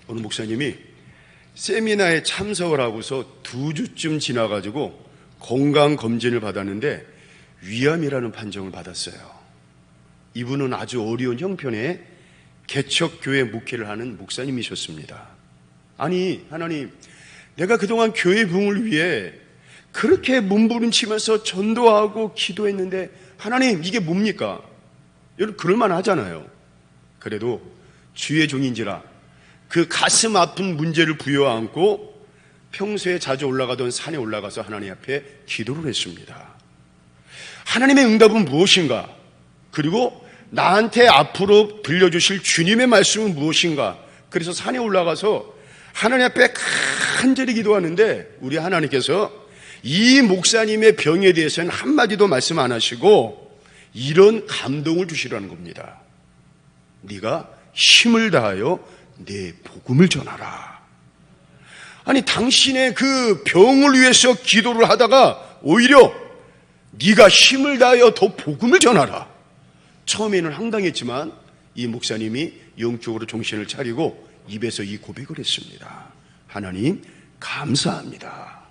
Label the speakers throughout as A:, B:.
A: 어느 목사님이 세미나에 참석을 하고서 2주쯤 지나가지고 건강검진을 받았는데 위암이라는 판정을 받았어요. 이분은 아주 어려운 형편의 개척교회 목회를 하는 목사님이셨습니다. 아니, 하나님, 내가 그동안 교회 부흥을 위해 그렇게 몸부림치면서 전도하고 기도했는데 하나님, 이게 뭡니까? 여러분, 그럴만 하잖아요. 그래도 주의 종인지라 그 가슴 아픈 문제를 부여안고 평소에 자주 올라가던 산에 올라가서 하나님 앞에 기도를 했습니다. 하나님의 응답은 무엇인가? 그리고 나한테 앞으로 들려주실 주님의 말씀은 무엇인가? 그래서 산에 올라가서 하나님 앞에 간절히 기도하는데 우리 하나님께서 이 목사님의 병에 대해서는 한마디도 말씀 안 하시고 이런 감동을 주시라는 겁니다. 네가 힘을 다하여 내 복음을 전하라. 아니, 당신의 그 병을 위해서 기도를 하다가 오히려 네가 힘을 다하여 더 복음을 전하라. 처음에는 황당했지만 이 목사님이 영적으로 정신을 차리고 입에서 이 고백을 했습니다. 하나님, 감사합니다.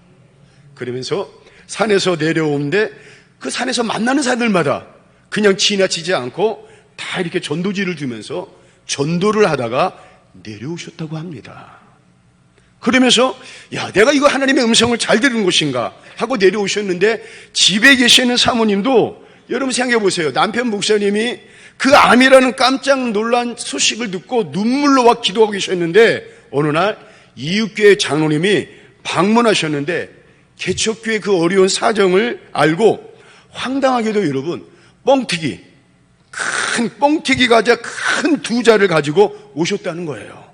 A: 그러면서 산에서 내려오는데 그 산에서 만나는 사람들마다 그냥 지나치지 않고 다 이렇게 전도지를 두면서 전도를 하다가 내려오셨다고 합니다. 그러면서 야, 내가 이거 하나님의 음성을 잘 들은 것인가 하고 내려오셨는데 집에 계시는 사모님도 여러분 생각해 보세요. 남편 목사님이 그 암이라는 깜짝 놀란 소식을 듣고 눈물로 와 기도하고 계셨는데 어느 날 이웃교회 장로님이 방문하셨는데 개척교회 그 어려운 사정을 알고 황당하게도 여러분 뻥튀기, 큰 뻥튀기 과자 큰 2자를 가지고 오셨다는 거예요.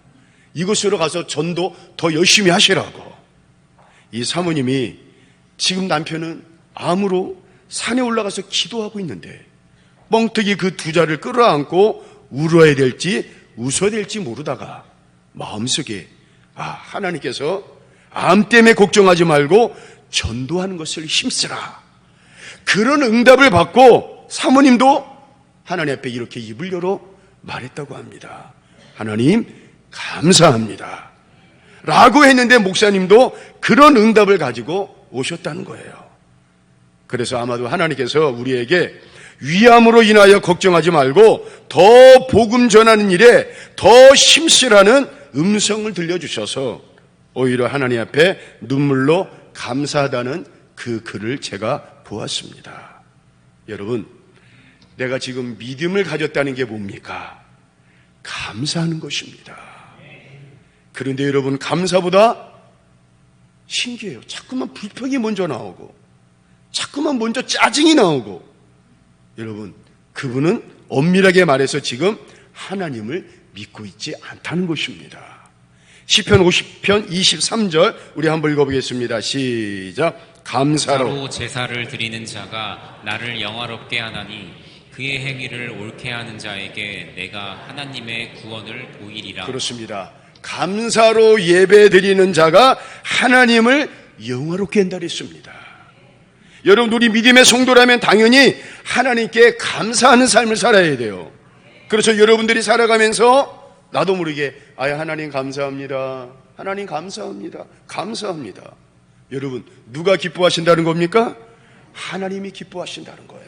A: 이곳으로 가서 전도 더 열심히 하시라고. 이 사모님이 지금 남편은 암으로 산에 올라가서 기도하고 있는데 뻥튀기 그 2자를 끌어안고 울어야 될지 웃어야 될지 모르다가 마음속에 하나님께서 암 때문에 걱정하지 말고 전도하는 것을 힘쓰라. 그런 응답을 받고 사모님도 하나님 앞에 이렇게 입을 열어 말했다고 합니다. 하나님, 감사합니다. 라고 했는데 목사님도 그런 응답을 가지고 오셨다는 거예요. 그래서 아마도 하나님께서 우리에게 위암으로 인하여 걱정하지 말고 더 복음 전하는 일에 더 힘쓰라는 음성을 들려주셔서 오히려 하나님 앞에 눈물로 감사하다는 그 글을 제가 보았습니다. 여러분, 내가 지금 믿음을 가졌다는 게 뭡니까? 감사하는 것입니다. 그런데 여러분, 감사보다 신기해요. 자꾸만 불평이 먼저 나오고 자꾸만 먼저 짜증이 나오고 여러분, 그분은 엄밀하게 말해서 지금 하나님을 믿고 있지 않다는 것입니다. 시편 50편 23절 우리 한번 읽어보겠습니다. 시작. 감사로
B: 제사를 드리는 자가 나를 영화롭게 하나니 그의 행위를 옳게 하는 자에게 내가 하나님의 구원을 보이리라.
A: 그렇습니다. 감사로 예배 드리는 자가 하나님을 영화롭게 한다 그랬습니다. 여러분, 우리 믿음의 성도라면 당연히 하나님께 감사하는 삶을 살아야 돼요. 그래서 여러분들이 살아가면서 나도 모르게 하나님 감사합니다. 하나님 감사합니다. 감사합니다. 여러분, 누가 기뻐하신다는 겁니까? 하나님이 기뻐하신다는 거예요.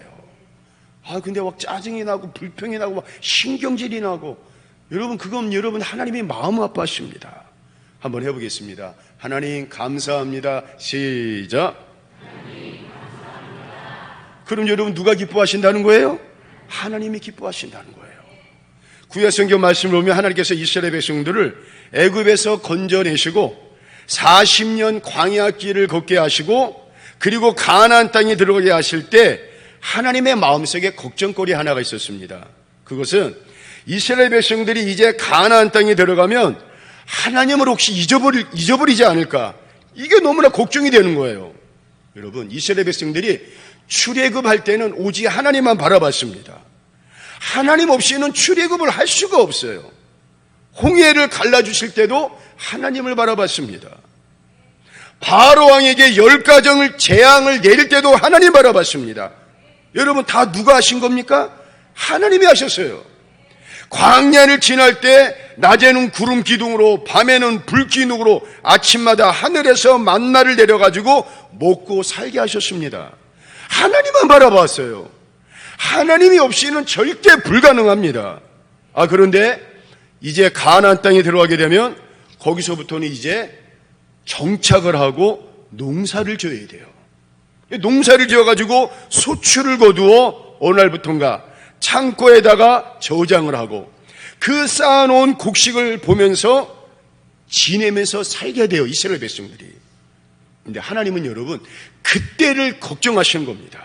A: 근데 막 짜증이 나고 불평이 나고 막 신경질이 나고 여러분, 그건 여러분 하나님이 마음 아파하십니다. 한번 해보겠습니다. 하나님 감사합니다. 시작.
B: 하나님 감사합니다.
A: 그럼 여러분 누가 기뻐하신다는 거예요? 하나님이 기뻐하신다는 거예요. 구약 성경 말씀을 보면 하나님께서 이스라엘 백성들을 애굽에서 건져내시고 40년 광야 길을 걷게 하시고 그리고 가나안 땅에 들어가게 하실 때 하나님의 마음속에 걱정거리 하나가 있었습니다. 그것은 이스라엘 백성들이 이제 가나안 땅에 들어가면 하나님을 혹시 잊어버리지 않을까? 이게 너무나 걱정이 되는 거예요. 여러분, 이스라엘 백성들이 출애굽할 때는 오직 하나님만 바라봤습니다. 하나님 없이는 출애굽을 할 수가 없어요. 홍해를 갈라주실 때도 하나님을 바라봤습니다. 바로 왕에게 10가정을 재앙을 내릴 때도 하나님 바라봤습니다. 여러분, 다 누가 하신 겁니까? 하나님이 하셨어요. 광야를 지날 때 낮에는 구름 기둥으로 밤에는 불 기둥으로 아침마다 하늘에서 만나를 내려가지고 먹고 살게 하셨습니다. 하나님만 바라봤어요. 하나님이 없이는 절대 불가능합니다. 그런데 이제 가나안 땅에 들어가게 되면 거기서부터는 이제 정착을 하고 농사를 지어야 돼요. 농사를 지어가지고 소출을 거두어 어느 날부턴가 창고에다가 저장을 하고 그 쌓아놓은 곡식을 보면서 지내면서 살게 돼요, 이스라엘 백성들이. 근데 하나님은 여러분 그때를 걱정하시는 겁니다.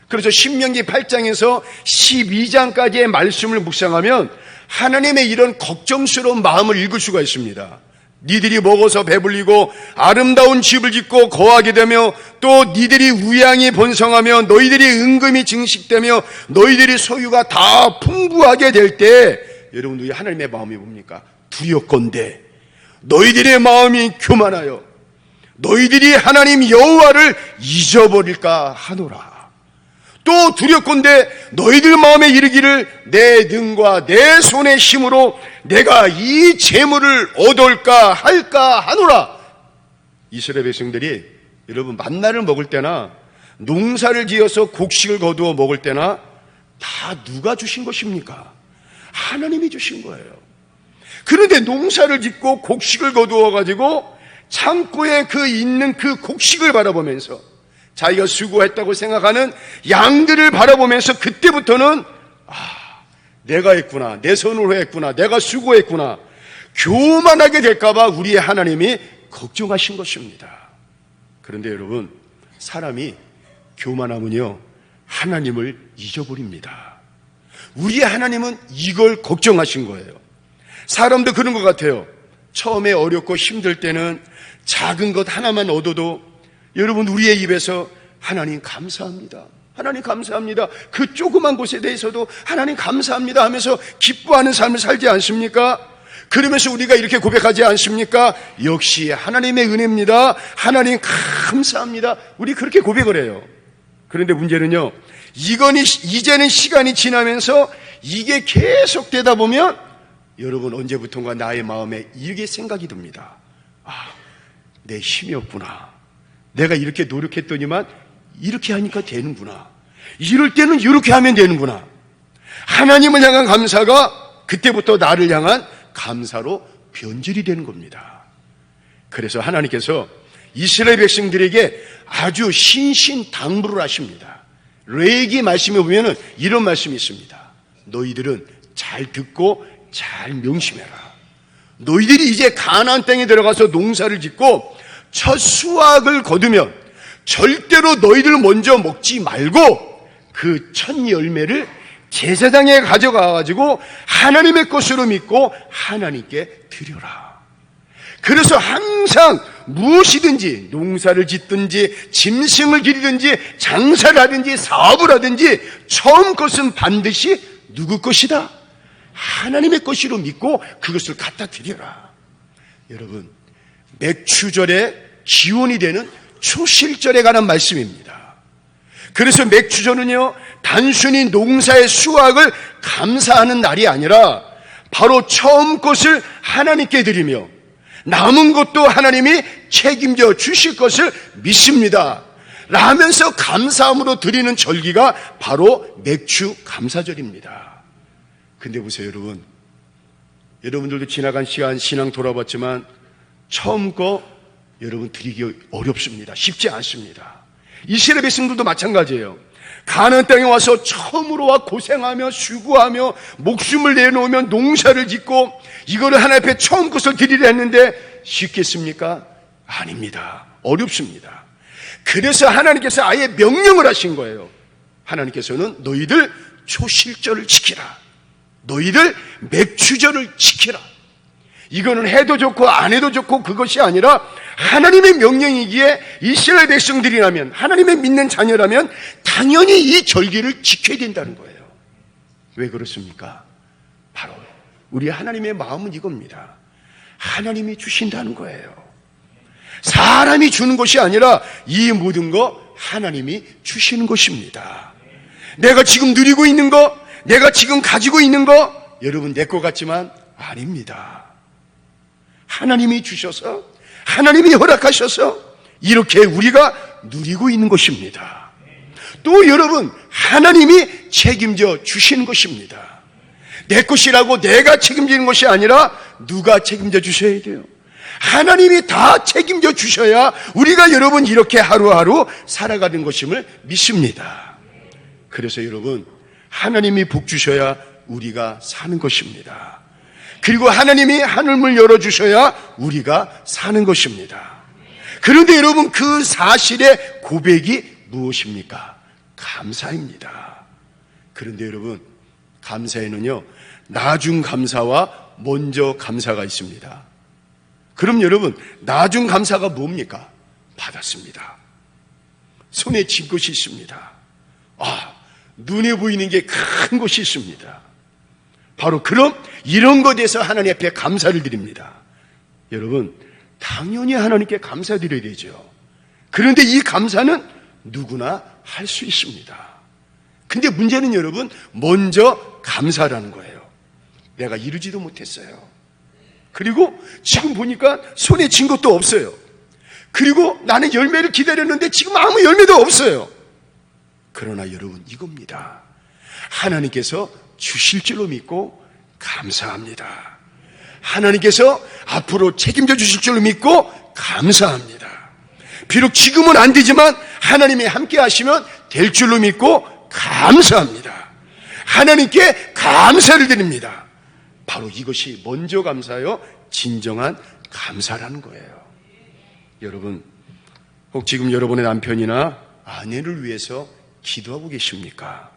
A: 그래서 신명기 8장에서 12장까지의 말씀을 묵상하면 하나님의 이런 걱정스러운 마음을 읽을 수가 있습니다. 니들이 먹어서 배불리고 아름다운 집을 짓고 거하게 되며 또 니들이 우양이 번성하며 너희들이 은금이 증식되며 너희들이 소유가 다 풍부하게 될 때 여러분 우리 하나님의 마음이 뭡니까? 두렵건대 너희들의 마음이 교만하여 너희들이 하나님 여호와를 잊어버릴까 하노라. 또 두렵건대 너희들 마음에 이르기를 내 능과 내 손의 힘으로 내가 이 재물을 얻을까 할까 하노라. 이스라엘 백성들이 여러분 만나를 먹을 때나 농사를 지어서 곡식을 거두어 먹을 때나 다 누가 주신 것입니까? 하나님이 주신 거예요. 그런데 농사를 짓고 곡식을 거두어 가지고 창고에 있는 그 곡식을 바라보면서 자기가 수고했다고 생각하는 양들을 바라보면서 그때부터는 내가 했구나, 내 손으로 했구나, 내가 수고했구나 교만하게 될까 봐 우리의 하나님이 걱정하신 것입니다. 그런데 여러분 사람이 교만하면요 하나님을 잊어버립니다. 우리의 하나님은 이걸 걱정하신 거예요. 사람도 그런 것 같아요. 처음에 어렵고 힘들 때는 작은 것 하나만 얻어도 여러분 우리의 입에서 하나님 감사합니다, 하나님 감사합니다, 그 조그만 것에 대해서도 하나님 감사합니다 하면서 기뻐하는 삶을 살지 않습니까? 그러면서 우리가 이렇게 고백하지 않습니까? 역시 하나님의 은혜입니다, 하나님 감사합니다, 우리 그렇게 고백을 해요. 그런데 문제는요 이제는 시간이 지나면서 이게 계속되다 보면 여러분 언제부턴가 나의 마음에 이게 생각이 듭니다. 내 힘이 없구나, 내가 이렇게 노력했더니만 이렇게 하니까 되는구나, 이럴 때는 이렇게 하면 되는구나. 하나님을 향한 감사가 그때부터 나를 향한 감사로 변질이 되는 겁니다. 그래서 하나님께서 이스라엘 백성들에게 아주 신신당부를 하십니다. 레위기 말씀에 보면 이런 말씀이 있습니다. 너희들은 잘 듣고 잘 명심해라. 너희들이 이제 가나안 땅에 들어가서 농사를 짓고 첫 수확을 거두면 절대로 너희들 먼저 먹지 말고 그 첫 열매를 제사장에 가져가가지고 하나님의 것으로 믿고 하나님께 드려라. 그래서 항상 무엇이든지 농사를 짓든지 짐승을 기르든지 장사를 하든지 사업을 하든지 처음 것은 반드시 누구 것이다? 하나님의 것으로 믿고 그것을 갖다 드려라. 여러분 맥추절의 기원이 되는 초실절에 관한 말씀입니다. 그래서 맥추절은요 단순히 농사의 수확을 감사하는 날이 아니라 바로 처음 것을 하나님께 드리며 남은 것도 하나님이 책임져 주실 것을 믿습니다 라면서 감사함으로 드리는 절기가 바로 맥추 감사절입니다. 근데 보세요 여러분, 여러분들도 지나간 시간 신앙 돌아봤지만 처음 거 여러분 드리기 어렵습니다. 쉽지 않습니다. 이스라엘 백성들도 마찬가지예요. 가나안 땅에 와서 처음으로 와 고생하며 수고하며 목숨을 내놓으며 농사를 짓고 이거를 하나님 앞에 처음 것을 드리려 했는데 쉽겠습니까? 아닙니다. 어렵습니다. 그래서 하나님께서 아예 명령을 하신 거예요. 하나님께서는 너희들 초실절을 지키라, 너희들 맥추절을 지키라. 이거는 해도 좋고 안 해도 좋고 그것이 아니라 하나님의 명령이기에 이스라엘 백성들이라면 하나님의 믿는 자녀라면 당연히 이 절기를 지켜야 된다는 거예요. 왜 그렇습니까? 바로 우리 하나님의 마음은 이겁니다. 하나님이 주신다는 거예요. 사람이 주는 것이 아니라 이 모든 거 하나님이 주시는 것입니다. 내가 지금 누리고 있는 거, 내가 지금 가지고 있는 거 여러분 내 것 같지만 아닙니다. 하나님이 주셔서, 하나님이 허락하셔서 이렇게 우리가 누리고 있는 것입니다. 또 여러분, 하나님이 책임져 주시는 것입니다. 내 것이라고 내가 책임지는 것이 아니라 누가 책임져 주셔야 돼요? 하나님이 다 책임져 주셔야 우리가 여러분 이렇게 하루하루 살아가는 것임을 믿습니다. 그래서 여러분, 하나님이 복 주셔야 우리가 사는 것입니다. 그리고 하나님이 하늘문을 열어주셔야 우리가 사는 것입니다. 그런데 여러분, 그 사실의 고백이 무엇입니까? 감사입니다. 그런데 여러분, 감사에는요, 나중 감사와 먼저 감사가 있습니다. 그럼 여러분, 나중 감사가 뭡니까? 받았습니다. 손에 쥔 것이 있습니다. 눈에 보이는 게 큰 것이 있습니다. 바로 그럼 이런 것에 대해서 하나님 앞에 감사를 드립니다. 여러분, 당연히 하나님께 감사드려야 되죠. 그런데 이 감사는 누구나 할 수 있습니다. 근데 문제는 여러분, 먼저 감사라는 거예요. 내가 이루지도 못했어요. 그리고 지금 보니까 손에 쥔 것도 없어요. 그리고 나는 열매를 기다렸는데 지금 아무 열매도 없어요. 그러나 여러분, 이겁니다. 하나님께서 주실 줄로 믿고 감사합니다. 하나님께서 앞으로 책임져 주실 줄로 믿고 감사합니다. 비록 지금은 안 되지만 하나님이 함께 하시면 될 줄로 믿고 감사합니다. 하나님께 감사를 드립니다. 바로 이것이 먼저 감사요, 진정한 감사라는 거예요. 여러분, 혹 지금 여러분의 남편이나 아내를 위해서 기도하고 계십니까?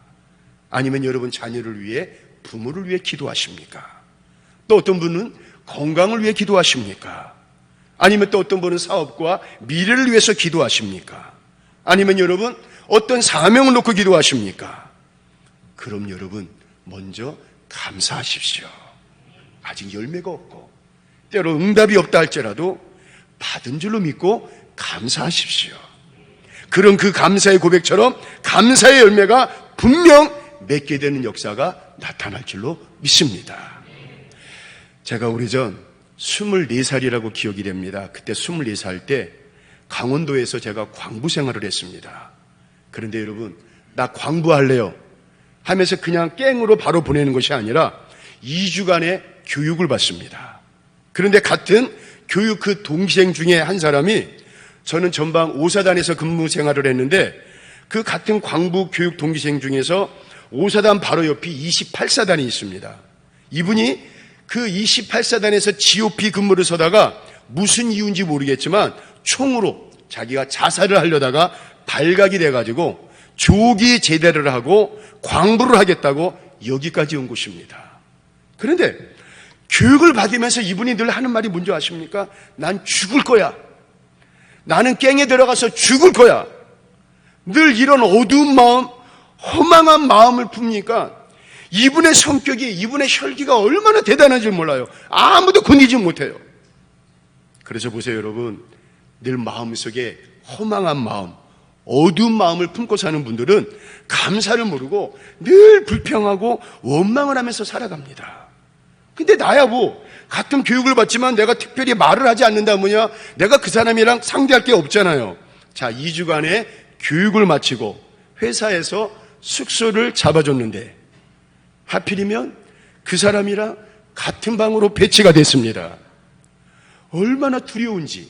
A: 아니면 여러분 자녀를 위해, 부모를 위해 기도하십니까? 또 어떤 분은 건강을 위해 기도하십니까? 아니면 또 어떤 분은 사업과 미래를 위해서 기도하십니까? 아니면 여러분 어떤 사명을 놓고 기도하십니까? 그럼 여러분 먼저 감사하십시오. 아직 열매가 없고 때로 응답이 없다 할지라도 받은 줄로 믿고 감사하십시오. 그런 그 감사의 고백처럼 감사의 열매가 분명 맺게 되는 역사가 나타날 줄로 믿습니다. 제가 오래전 24살이라고 기억이 됩니다. 그때 24살 때 강원도에서 제가 광부 생활을 했습니다. 그런데 여러분, 나 광부할래요 하면서 그냥 깽으로 바로 보내는 것이 아니라 2주간의 교육을 받습니다. 그런데 같은 교육 그 동기생 중에 한 사람이, 저는 전방 5사단에서 근무 생활을 했는데 그 같은 광부 교육 동기생 중에서 5사단 바로 옆이 28사단이 있습니다. 이분이 그 28사단에서 GOP 근무를 서다가 무슨 이유인지 모르겠지만 총으로 자기가 자살을 하려다가 발각이 돼가지고 조기 제대를 하고 광부를 하겠다고 여기까지 온 것입니다. 그런데 교육을 받으면서 이분이 늘 하는 말이 뭔지 아십니까? 난 죽을 거야. 나는 깽에 들어가서 죽을 거야. 늘 이런 어두운 마음, 허망한 마음을 풉니까? 이분의 성격이, 이분의 혈기가 얼마나 대단한지 몰라요. 아무도 건드리지 못해요. 그래서 보세요 여러분, 늘 마음속에 허망한 마음, 어두운 마음을 품고 사는 분들은 감사를 모르고 늘 불평하고 원망을 하면서 살아갑니다. 근데 나야 뭐 같은 교육을 받지만 내가 특별히 말을 하지 않는다 뭐냐, 내가 그 사람이랑 상대할 게 없잖아요. 자, 2주간의 교육을 마치고 회사에서 숙소를 잡아줬는데 하필이면 그 사람이랑 같은 방으로 배치가 됐습니다. 얼마나 두려운지.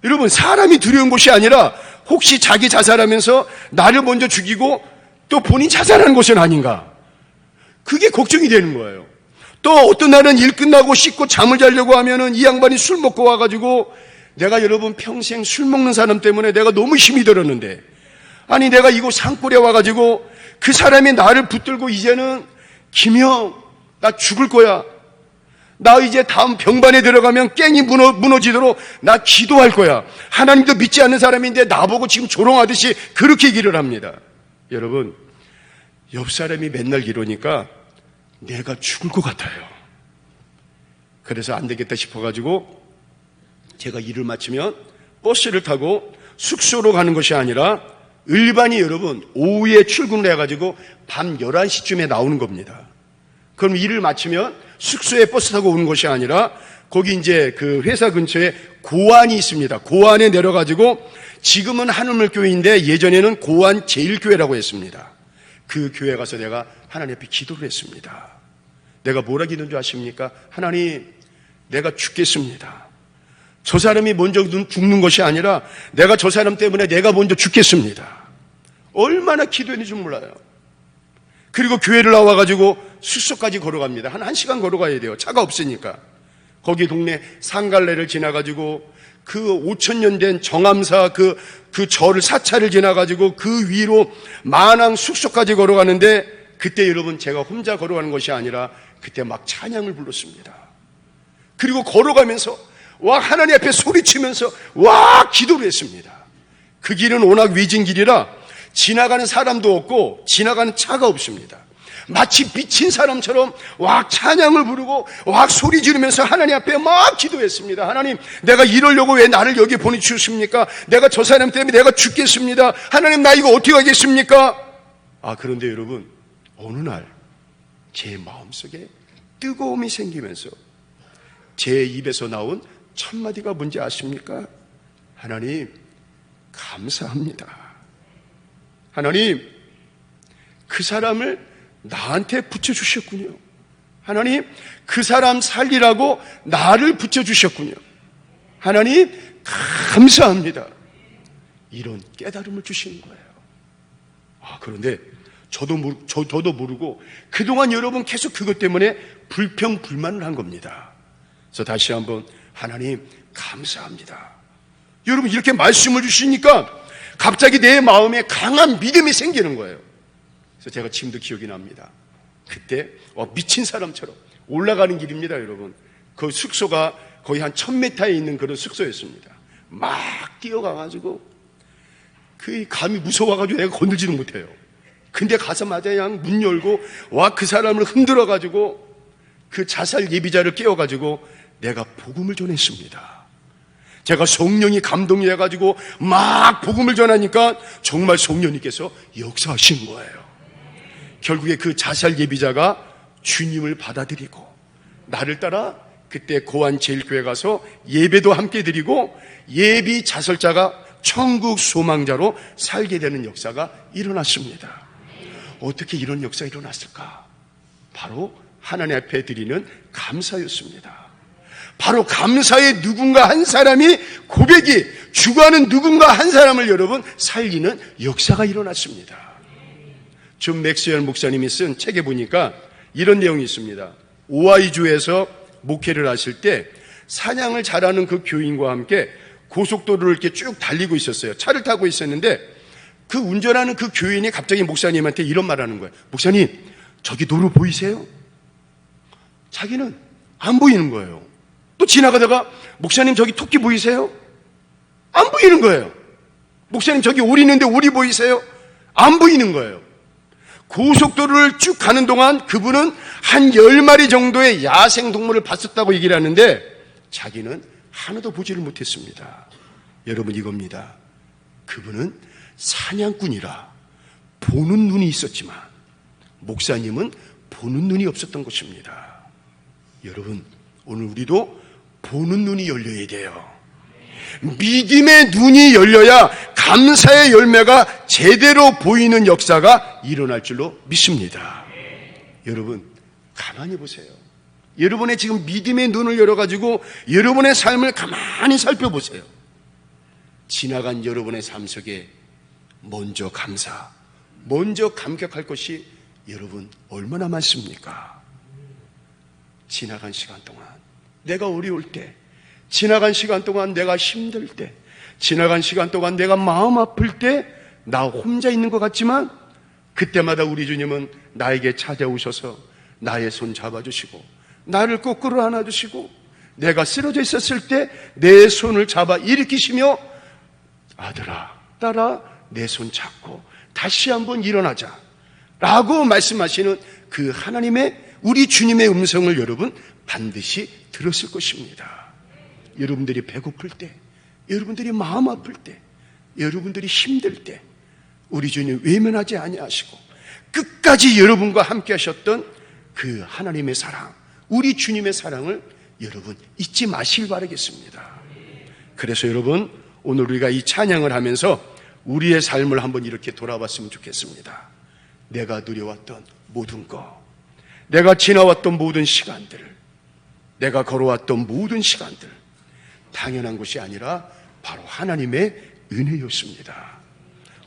A: 여러분, 사람이 두려운 것이 아니라 혹시 자기 자살하면서 나를 먼저 죽이고 또 본인 자살하는 것은 아닌가, 그게 걱정이 되는 거예요. 또 어떤 날은 일 끝나고 씻고 잠을 자려고 하면은 이 양반이 술 먹고 와가지고, 내가 여러분 평생 술 먹는 사람 때문에 내가 너무 힘이 들었는데, 아니 내가 이곳 산골에 와가지고 그 사람이 나를 붙들고 이제는 김형 나 죽을 거야, 나 이제 다음 병반에 들어가면 깽이 무너지도록 나 기도할 거야, 하나님도 믿지 않는 사람인데 나보고 지금 조롱하듯이 그렇게 얘기를 합니다. 여러분, 옆 사람이 맨날 이러니까 내가 죽을 것 같아요. 그래서 안 되겠다 싶어가지고 제가 일을 마치면 버스를 타고 숙소로 가는 것이 아니라 일반이 여러분 오후에 출근을 해가지고 밤 11시쯤에 나오는 겁니다. 그럼 일을 마치면 숙소에 버스 타고 오는 것이 아니라 거기 이제 그 회사 근처에 고안이 있습니다. 고안에 내려가지고 지금은 한우물교회인데 예전에는 고안 제일교회라고 했습니다. 그 교회 가서 내가 하나님 앞에 기도를 했습니다. 내가 뭐라 기도한 줄 아십니까? 하나님, 내가 죽겠습니다. 저 사람이 먼저 죽는 것이 아니라 내가 저 사람 때문에 내가 먼저 죽겠습니다. 얼마나 기도했는지 몰라요. 그리고 교회를 나와가지고 숙소까지 걸어갑니다. 한 1시간 걸어가야 돼요. 차가 없으니까. 거기 동네 상갈래를 지나가지고 그 5,000년 된 정암사 그 절을 사찰을 지나가지고 그 위로 만왕 숙소까지 걸어가는데 그때 여러분 제가 혼자 걸어가는 것이 아니라 그때 막 찬양을 불렀습니다. 그리고 걸어가면서 와 하나님 앞에 소리치면서 와 기도를 했습니다. 그 길은 워낙 외진 길이라 지나가는 사람도 없고 지나가는 차가 없습니다. 마치 미친 사람처럼 와 찬양을 부르고 와 소리 지르면서 하나님 앞에 막 기도했습니다. 하나님, 내가 이러려고 왜 나를 여기 보내주셨습니까? 내가 저 사람 때문에 내가 죽겠습니다. 하나님, 나 이거 어떻게 하겠습니까? 그런데 여러분, 어느 날 제 마음속에 뜨거움이 생기면서 제 입에서 나온 첫 마디가 뭔지 아십니까? 하나님, 감사합니다. 하나님, 그 사람을 나한테 붙여주셨군요. 하나님, 그 사람 살리라고 나를 붙여주셨군요. 하나님, 감사합니다. 이런 깨달음을 주시는 거예요. 그런데 저도 모르고 그동안 여러분 계속 그것 때문에 불평불만을 한 겁니다. 그래서 다시 한번 하나님, 감사합니다. 여러분 이렇게 말씀을 주시니까 갑자기 내 마음에 강한 믿음이 생기는 거예요. 그래서 제가 지금도 기억이 납니다. 그때 미친 사람처럼 올라가는 길입니다, 여러분. 그 숙소가 거의 한 1000m에 있는 그런 숙소였습니다. 막 뛰어가가지고 그 감이 무서워가지고 내가 건들지도 못해요. 근데 가자마자 그냥 문 열고 그 사람을 흔들어가지고 그 자살 예비자를 깨워가지고 내가 복음을 전했습니다. 제가 성령이 감동이 해가지고 막 복음을 전하니까 정말 성령님께서 역사하신 거예요. 결국에 그 자살 예비자가 주님을 받아들이고 나를 따라 그때 고안 제일교회 가서 예배도 함께 드리고 예비 자살자가 천국 소망자로 살게 되는 역사가 일어났습니다. 어떻게 이런 역사가 일어났을까? 바로 하나님 앞에 드리는 감사였습니다. 바로 감사의 누군가 한 사람이 고백이 죽어가는 누군가 한 사람을 여러분 살리는 역사가 일어났습니다. 존 맥스웰 목사님이 쓴 책에 보니까 이런 내용이 있습니다. 오하이주에서 목회를 하실 때 사냥을 잘하는 그 교인과 함께 고속도로를 이렇게 쭉 달리고 있었어요. 차를 타고 있었는데 그 운전하는 그 교인이 갑자기 목사님한테 이런 말 하는 거예요. 목사님, 저기 도로 보이세요? 자기는 안 보이는 거예요. 또 지나가다가 목사님 저기 토끼 보이세요? 안 보이는 거예요. 목사님 저기 오리 있는데 오리 보이세요? 안 보이는 거예요. 고속도로를 쭉 가는 동안 그분은 한 10마리 정도의 야생동물을 봤었다고 얘기를 하는데 자기는 하나도 보지를 못했습니다. 여러분 이겁니다. 그분은 사냥꾼이라 보는 눈이 있었지만 목사님은 보는 눈이 없었던 것입니다. 여러분 오늘 우리도 보는 눈이 열려야 돼요. 믿음의 눈이 열려야 감사의 열매가 제대로 보이는 역사가 일어날 줄로 믿습니다. 여러분 가만히 보세요. 여러분의 지금 믿음의 눈을 열어가지고 여러분의 삶을 가만히 살펴보세요. 지나간 여러분의 삶 속에 먼저 감격할 것이 여러분 얼마나 많습니까? 지나간 시간 동안 내가 어려울 때, 지나간 시간 동안 내가 힘들 때, 지나간 시간 동안 내가 마음 아플 때 나 혼자 있는 것 같지만 그때마다 우리 주님은 나에게 찾아오셔서 나의 손 잡아주시고 나를 거꾸로 안아주시고 내가 쓰러져 있었을 때 내 손을 잡아 일으키시며 아들아, 딸아, 내 손 잡고 다시 한번 일어나자 라고 말씀하시는 그 하나님의 우리 주님의 음성을 여러분 반드시 들었을 것입니다. 여러분들이 배고플 때, 여러분들이 마음 아플 때, 여러분들이 힘들 때 우리 주님 외면하지 아니하시고 끝까지 여러분과 함께 하셨던 그 하나님의 사랑, 우리 주님의 사랑을 여러분 잊지 마시길 바라겠습니다. 그래서 여러분, 오늘 우리가 이 찬양을 하면서 우리의 삶을 한번 이렇게 돌아봤으면 좋겠습니다. 내가 누려왔던 모든 것, 내가 지나왔던 모든 시간들, 내가 걸어왔던 모든 시간들, 당연한 것이 아니라 바로 하나님의 은혜였습니다.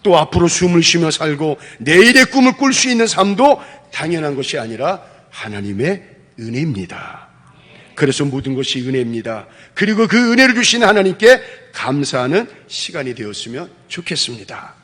A: 또 앞으로 숨을 쉬며 살고 내일의 꿈을 꿀 수 있는 삶도 당연한 것이 아니라 하나님의 은혜입니다. 그래서 모든 것이 은혜입니다. 그리고 그 은혜를 주신 하나님께 감사하는 시간이 되었으면 좋겠습니다.